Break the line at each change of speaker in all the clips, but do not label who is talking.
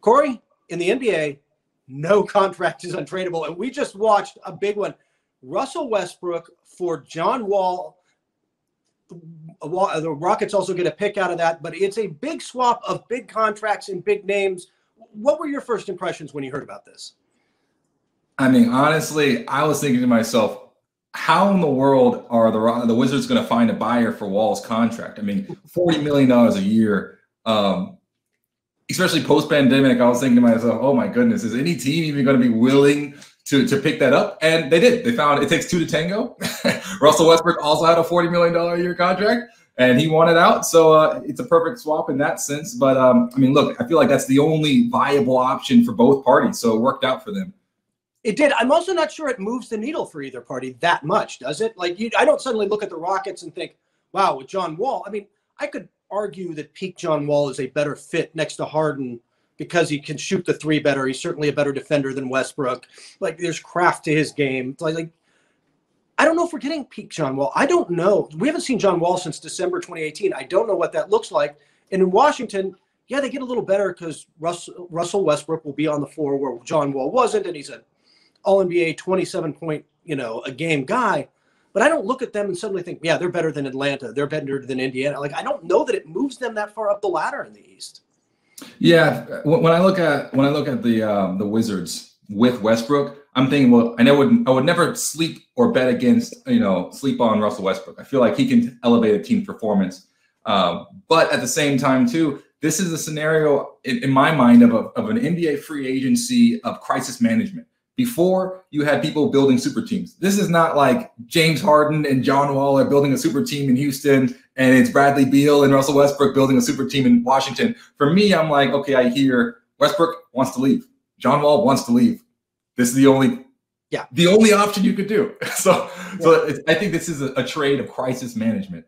Corey, in the NBA, no contract is untradeable. And we just watched a big one. Russell Westbrook for John Wall. The Rockets also get a pick out of that, but it's a big swap of big contracts and big names. What were your first impressions when you heard about this?
I mean, honestly, I was thinking to myself, how in the world are the Wizards going to find a buyer for Wall's contract? I mean, $40 million a year, especially post-pandemic. I was thinking to myself, oh my goodness, is any team even going to be willing to pick that up? And they did. They found it takes two to tango. Russell Westbrook also had a $40 million a year contract, and he wanted out. So it's a perfect swap in that sense. But I mean, look, I feel like that's the only viable option for both parties. So it worked out for them.
It did. I'm also not sure it moves the needle for either party that much, does it? Like, I don't suddenly look at the Rockets and think, wow, with John Wall. I mean, I could argue that peak John Wall is a better fit next to Harden because he can shoot the three better. He's certainly a better defender than Westbrook. Like, there's craft to his game. Like, I don't know if we're getting peak John Wall. I don't know. We haven't seen John Wall since December 2018. I don't know what that looks like. And in Washington, yeah, they get a little better because Russell Westbrook will be on the floor where John Wall wasn't, and he's an All-NBA 27-point, a game guy. But I don't look at them and suddenly think, yeah, they're better than Atlanta. They're better than Indiana. Like, I don't know that it moves them that far up the ladder in the East. Yeah,
when I look at the Wizards with Westbrook, I'm thinking, well, I would never sleep or bet against, sleep on Russell Westbrook. I feel like he can elevate a team's performance. But at the same time, too, this is a scenario in my mind of an NBA free agency of crisis management. Before, you had people building super teams. This is not like James Harden and John Wall are building a super team in Houston, and it's Bradley Beal and Russell Westbrook building a super team in Washington. For me, I'm like, okay, I hear Westbrook wants to leave. John Wall wants to leave. This is the only option you could do. So I think this is a trade of crisis management.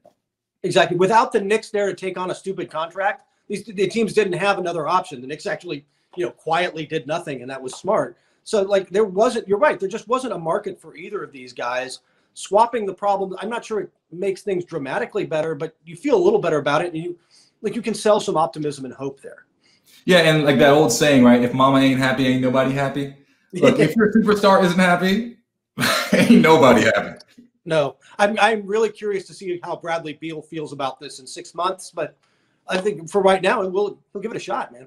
Exactly. Without the Knicks there to take on a stupid contract, the teams didn't have another option. The Knicks actually, quietly did nothing, and that was smart. So, like, you're right, there just wasn't a market for either of these guys. Swapping the problem, I'm not sure it makes things dramatically better, but you feel a little better about it, and you can sell some optimism and hope there.
Yeah, and like that old saying, right? If mama ain't happy, ain't nobody happy. Look, if your superstar isn't happy, ain't nobody happy.
No, I'm really curious to see how Bradley Beal feels about this in 6 months, but I think for right now, we'll give it a shot, man.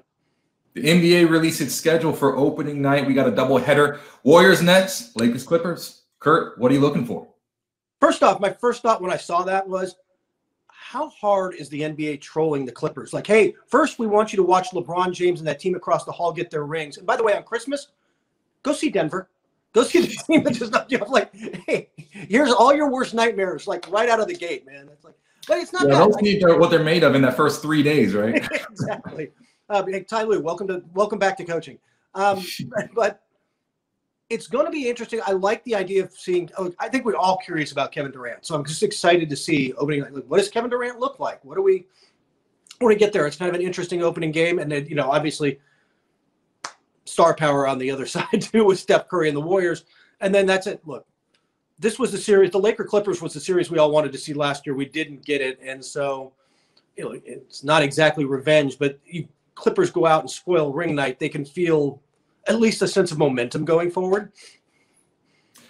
The NBA released its schedule for opening night. We got a double header. Warriors Nets, Lakers Clippers. Kurt, what are you looking for?
First off, my first thought when I saw that was, how hard is the NBA trolling the Clippers? Like, hey, first we want you to watch LeBron James and that team across the hall get their rings. And by the way, on Christmas, go see Denver. Go see the team that just knocked you off. Like, hey, here's all your worst nightmares, like right out of the gate, man. It's like, but it's not bad.
Those what they're made of in that first 3 days, right?
Exactly. Hey, Ty Lue, welcome back to coaching. But it's going to be interesting. I like the idea of seeing. I think we're all curious about Kevin Durant, so I'm just excited to see opening night. Like, what does Kevin Durant look like? What do we get there? It's kind of an interesting opening game, and then obviously star power on the other side too with Steph Curry and the Warriors, and then that's it. Look, this was the series. The Laker Clippers was the series we all wanted to see last year. We didn't get it, and so it's not exactly revenge, but Clippers go out and spoil ring night, they can feel at least a sense of momentum going forward.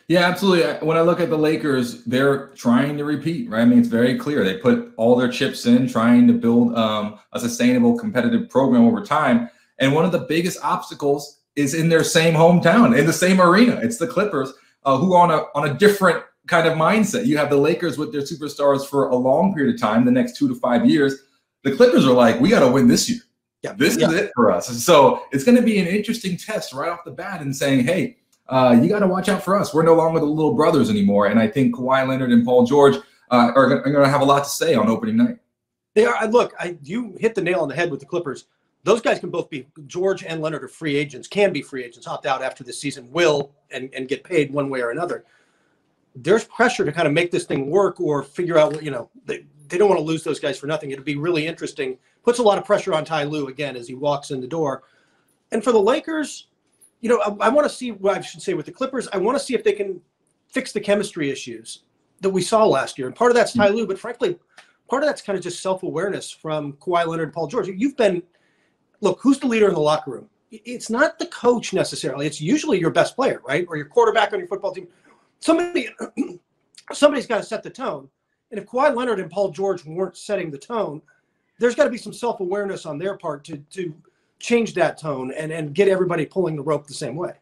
Yeah, absolutely. When I look at the Lakers, they're trying to repeat, right? I mean, it's very clear. They put all their chips in, trying to build a sustainable competitive program over time. And one of the biggest obstacles is in their same hometown, in the same arena. It's the Clippers, who are on a different kind of mindset. You have the Lakers with their superstars for a long period of time, the next 2 to 5 years. The Clippers are like, we got to win this year. Yeah, this is it for us. So it's going to be an interesting test right off the bat and saying, hey, you got to watch out for us. We're no longer the little brothers anymore. And I think Kawhi Leonard and Paul George are going to have a lot to say on opening night.
They are. Look, you hit the nail on the head with the Clippers. Those guys can both be, George and Leonard are free agents, can be free agents, opt out after this season, will, and get paid one way or another. There's pressure to kind of make this thing work or figure out what, they don't want to lose those guys for nothing. It'd be really interesting. Puts a lot of pressure on Ty Lue again as he walks in the door. And for the Lakers, I want to see what I should say with the Clippers. I want to see if they can fix the chemistry issues that we saw last year. And part of that's Ty Lue, but frankly, part of that's kind of just self-awareness from Kawhi Leonard and Paul George. Look, who's the leader in the locker room? it's not the coach necessarily. It's usually your best player, right? Or your quarterback on your football team. Somebody's got to set the tone. And if Kawhi Leonard and Paul George weren't setting the tone, there's got to be some self-awareness on their part to change that tone and get everybody pulling the rope the same way.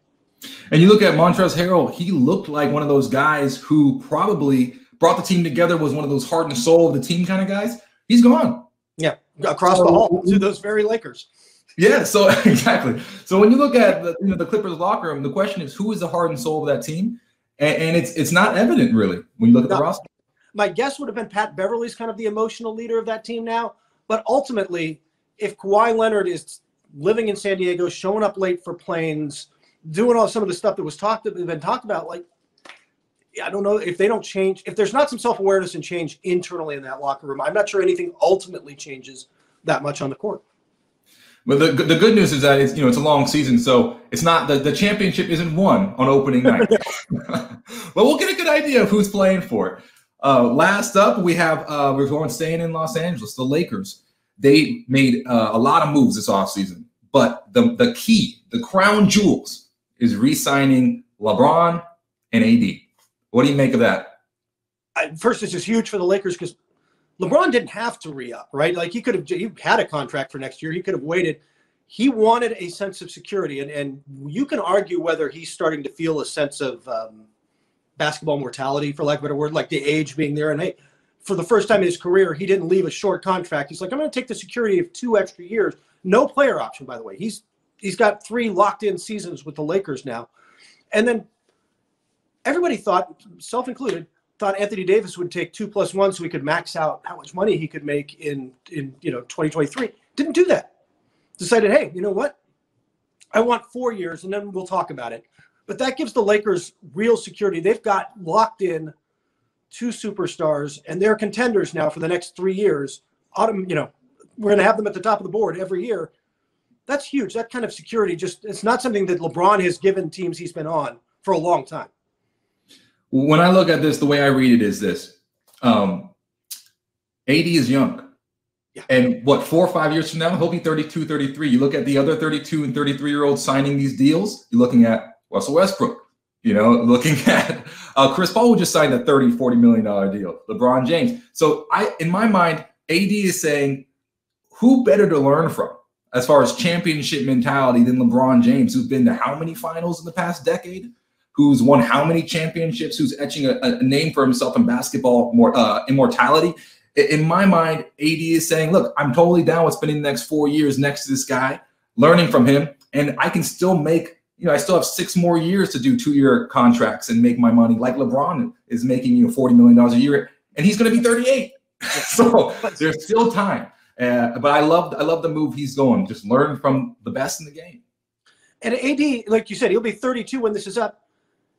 And you look at Montrezl Harrell, he looked like one of those guys who probably brought the team together, was one of those heart and soul of the team kind of guys. He's gone.
Yeah, across the hall to those very Lakers.
Yeah, so exactly. So when you look at the Clippers locker room, the question is, who is the heart and soul of that team? And it's not evident really when you look at the roster.
My guess would have been Pat Beverly's kind of the emotional leader of that team now. But ultimately, if Kawhi Leonard is living in San Diego, showing up late for planes, doing some of the stuff that was been talked about, like, I don't know if they don't change, if there's not some self-awareness and change internally in that locker room, I'm not sure anything ultimately changes that much on the court.
But the good news is that it's a long season, so it's not the championship isn't won on opening night. But we'll get a good idea of who's playing for it. Last up, we have we're staying in Los Angeles. The Lakers, they made a lot of moves this offseason, but the key, the crown jewels, is re-signing LeBron and AD. What do you make of that?
First, this is huge for the Lakers because LeBron didn't have to re-up, right? Like he had a contract for next year. He could have waited. He wanted a sense of security, and you can argue whether he's starting to feel a sense of basketball mortality, for lack of a better word, like the age being there. And hey, for the first time in his career, he didn't leave a short contract. He's like, I'm going to take the security of 2 extra years. No player option, by the way. He's got 3 locked-in seasons with the Lakers now. And then everybody thought, self-included, thought Anthony Davis would take 2+1 so he could max out how much money he could make in 2023. Didn't do that. Decided, hey, you know what? I want 4 years, and then we'll talk about it. But that gives the Lakers real security. They've got locked in 2 superstars, and they're contenders now for the next 3 years. We're going to have them at the top of the board every year. That's huge. That kind of security it's not something that LeBron has given teams he's been on for a long time.
When I look at this, the way I read it is this. AD is young.
Yeah.
And 4 or 5 years from now, he'll be 32, 33. You look at the other 32 and 33-year-olds signing these deals, you're looking at Russell Westbrook, looking at Chris Paul, who just signed a $30, $40 million deal, LeBron James. So in my mind, AD is saying, who better to learn from as far as championship mentality than LeBron James, who's been to how many finals in the past decade, who's won how many championships, who's etching a name for himself in basketball immortality. In my mind, AD is saying, look, I'm totally down with spending the next 4 years next to this guy, learning from him, and I can still make I still have 6 more years to do 2-year contracts and make my money like LeBron is making $40 million a year, and he's going to be 38. So there's still time. But I love the move he's going. Just learn from the best in the game.
And AD, like you said, he'll be 32 when this is up.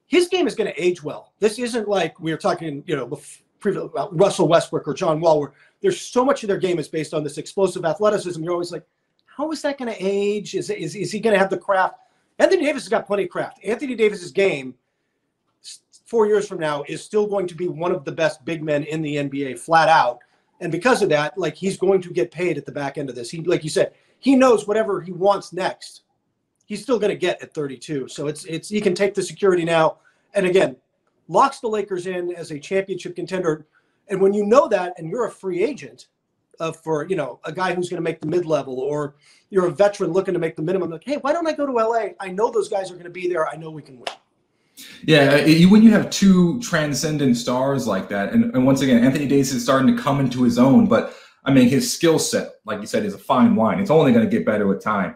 His game is going to age well. This isn't like we were talking, about Russell Westbrook or John Wall, where there's so much of their game is based on this explosive athleticism. You're always like, how is that going to age? Is he going to have the craft? Anthony Davis has got plenty of craft. Anthony Davis's game 4 years from now is still going to be one of the best big men in the NBA, flat out. And because of that, like, he's going to get paid at the back end of this. He, like you said, he knows whatever he wants next, he's still going to get at 32. So he can take the security now. And again, locks the Lakers in as a championship contender. And when you know that, and you're a free agent for a guy who's going to make the mid-level, or you're a veteran looking to make the minimum, like, hey, why don't I go to LA? I know those guys are going to be there. I know we can win.
Yeah, when you have 2 transcendent stars like that, and once again, Anthony Davis is starting to come into his own, but I mean, his skill set, like you said, is a fine wine. It's only going to get better with time.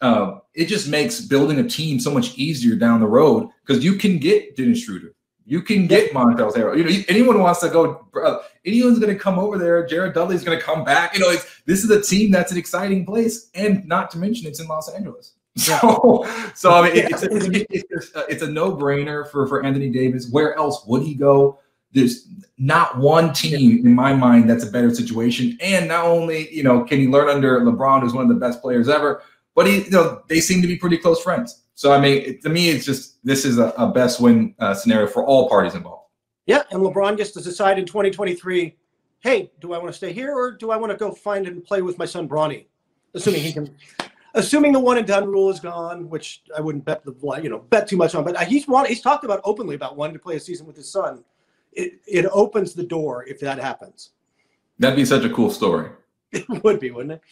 It just makes building a team so much easier down the road, because you can get Dennis Schroeder. You can get Montrezl Harrell. Anyone wants to go, anyone's going to come over there. Jared Dudley's going to come back. This is a team that's an exciting place, and not to mention it's in Los Angeles. So I mean, it's a no-brainer for Anthony Davis. Where else would he go? There's not one team in my mind that's a better situation. And not only can he learn under LeBron, who's one of the best players ever, but they seem to be pretty close friends. So I mean, to me, it's just this is a best win scenario for all parties involved.
Yeah, and LeBron gets to decide in 2023, hey, do I want to stay here, or do I want to go find and play with my son Bronny? Assuming he can. assuming the one and done rule is gone, which I wouldn't bet bet too much on, but he's talked about openly about wanting to play a season with his son. It opens the door if that happens.
That'd be such a cool story.
It would be, wouldn't it?